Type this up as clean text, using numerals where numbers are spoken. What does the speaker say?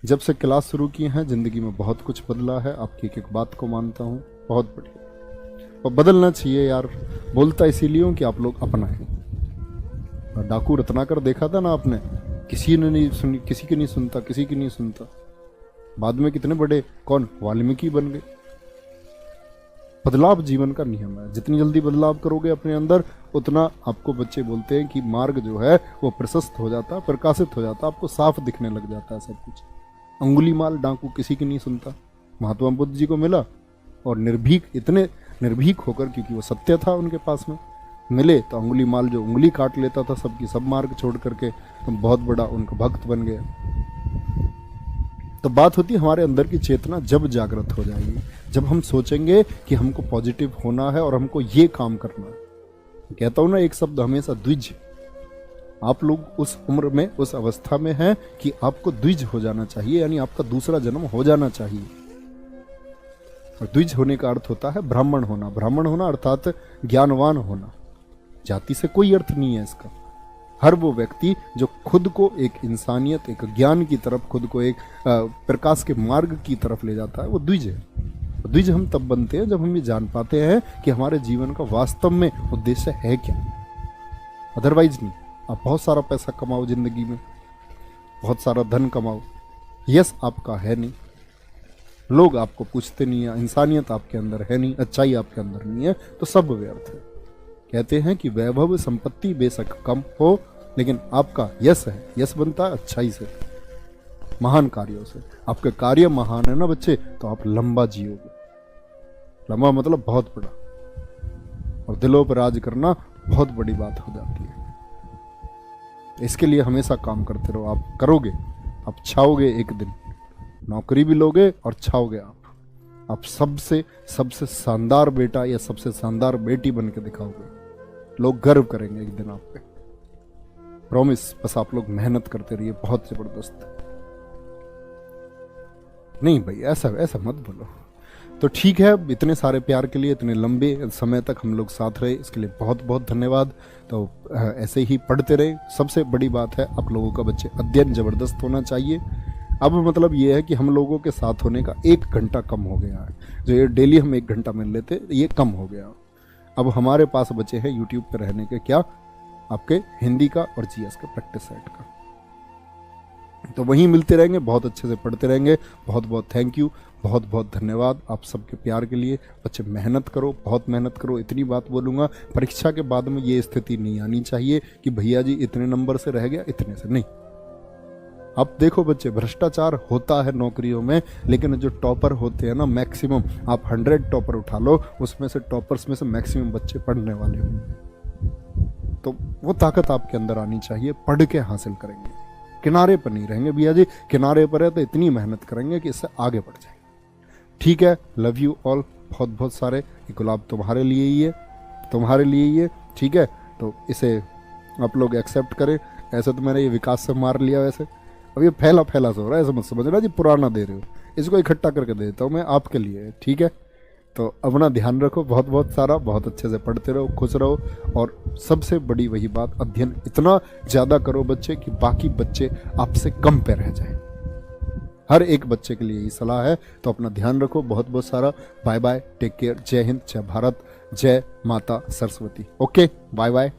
जब से क्लास शुरू की हैं ज़िंदगी में बहुत कुछ बदला है। आपकी एक एक बात को मानता हूँ, बहुत बढ़िया। और बदलना चाहिए यार। बोलता इसीलिए हूँ कि आप लोग अपनाएं। डाकू रत्नाकर देखा था ना आपने, किसी ने नहीं सुनी, किसी की नहीं सुनता, किसी की नहीं सुनता। बाद में कितने बड़े, कौन, वाल्मीकि बन गए। बदलाव जीवन का नियम है। जितनी जल्दी बदलाव करोगे अपने अंदर, उतना आपको बच्चे बोलते हैं कि मार्ग जो है वो प्रशस्त हो जाता, प्रकाशित हो जाता, आपको साफ दिखने लग जाता है सब कुछ। अंगुली माल डाकू किसी की नहीं सुनता। महात्मा बुद्ध जी को मिला और निर्भीक, इतने निर्भीक होकर, क्योंकि वो सत्य था उनके पास में, मिले तो अंगुली माल जो उंगली काट लेता था सबकी, सब मार्ग छोड़ करके, तो बहुत बड़ा उनका भक्त बन गया। तो बात होती है हमारे अंदर की चेतना जब जागृत हो जाएगी, जब हम सोचेंगे कि हमको पॉजिटिव होना है और हमको ये काम करना है। कहता हूं ना एक शब्द हमेशा, द्विज। आप लोग उस उम्र में, उस अवस्था में हैं कि आपको द्विज हो जाना चाहिए, यानी आपका दूसरा जन्म हो जाना चाहिए। और द्विज होने का अर्थ होता है ब्राह्मण होना। ब्राह्मण होना अर्थात ज्ञानवान होना। जाति से कोई अर्थ नहीं है इसका। हर वो व्यक्ति जो खुद को एक इंसानियत, एक ज्ञान की तरफ, खुद को एक प्रकाश के मार्ग की तरफ ले जाता है, वो द्विज है। द्विज हम तब बनते हैं जब हम ये जान पाते हैं कि हमारे जीवन का वास्तव में उद्देश्य है क्या। अदरवाइज नहीं। आप बहुत सारा पैसा कमाओ जिंदगी में, बहुत सारा धन कमाओ, यश आपका है नहीं, लोग आपको पूछते नहीं है, इंसानियत आपके अंदर है नहीं, अच्छाई आपके अंदर नहीं है, तो सब व्यर्थ है। कहते हैं कि वैभव संपत्ति बेशक कम हो, लेकिन आपका यश है, यश बनता है अच्छाई से, महान कार्यों से। आपके कार्य महान है ना बच्चे, तो आप लंबा जियोगे। लंबा मतलब बहुत बड़ा, और दिलों पर राज करना बहुत बड़ी बात हो जाती है। इसके लिए हमेशा काम करते रहो। आप करोगे, आप छाओगे एक दिन। नौकरी भी लोगे और छाओगे आप सबसे सबसे शानदार बेटा या सबसे शानदार बेटी बन के दिखाओगे। लोग गर्व करेंगे एक दिन आप पे, प्रॉमिस। बस आप लोग मेहनत करते रहिए, बहुत जबरदस्त। नहीं भाई, ऐसा ऐसा मत बोलो। तो ठीक है, इतने सारे प्यार के लिए, इतने लंबे समय तक हम लोग साथ रहे, इसके लिए बहुत बहुत धन्यवाद। तो ऐसे ही पढ़ते रहे। सबसे बड़ी बात है आप लोगों का बच्चे अध्ययन जबरदस्त होना चाहिए। अब मतलब ये है कि हम लोगों के साथ होने का 1 घंटा कम हो गया है। जो ये डेली हम 1 घंटा मिल लेते, ये कम हो गया। अब हमारे पास बचे हैं यूट्यूब पर रहने के क्या, आपके हिंदी का और जीएस का प्रैक्टिस सेट का। तो वहीं मिलते रहेंगे, बहुत अच्छे से पढ़ते रहेंगे। बहुत बहुत थैंक यू, बहुत बहुत धन्यवाद आप सबके प्यार के लिए। बच्चे मेहनत करो, बहुत मेहनत करो। इतनी बात बोलूँगा, परीक्षा के बाद में ये स्थिति नहीं आनी चाहिए कि भैया जी इतने नंबर से रह गया, इतने से नहीं। अब देखो बच्चे, भ्रष्टाचार होता है नौकरियों में, लेकिन जो टॉपर होते हैं ना, मैक्सिमम, आप 100 टॉपर उठा लो, उसमें से टॉपर्स में से मैक्सिमम बच्चे पढ़ने वाले होंगे। तो वो ताकत आपके अंदर आनी चाहिए। पढ़ के हासिल करेंगे, किनारे पर नहीं रहेंगे। भैया जी किनारे पर है तो इतनी मेहनत करेंगे कि इससे आगे बढ़ जाएंगे। ठीक है, लव यू ऑल। बहुत बहुत सारे। ये गुलाब तुम्हारे लिए ही है, तुम्हारे लिए ही है। ठीक है, तो इसे आप लोग एक्सेप्ट करें। ऐसे तो मैंने ये विकास से मार लिया, वैसे अब ये फैला फैला सा हो रहा है, ऐसा मत समझना जी पुराना दे रहे हो। इसको इकट्ठा करके दे देता हूँ मैं आपके लिए। ठीक है, तो अपना ध्यान रखो, बहुत बहुत सारा, बहुत अच्छे से पढ़ते रहो, खुश रहो। और सबसे बड़ी वही बात, अध्ययन इतना ज़्यादा करो बच्चे कि बाकी बच्चे आपसे कम पे रह जाएं। हर एक बच्चे के लिए यही सलाह है। तो अपना ध्यान रखो, बहुत बहुत सारा। बाय बाय, टेक केयर, जय हिंद, जय भारत, जय माता सरस्वती। Okay, bye bye.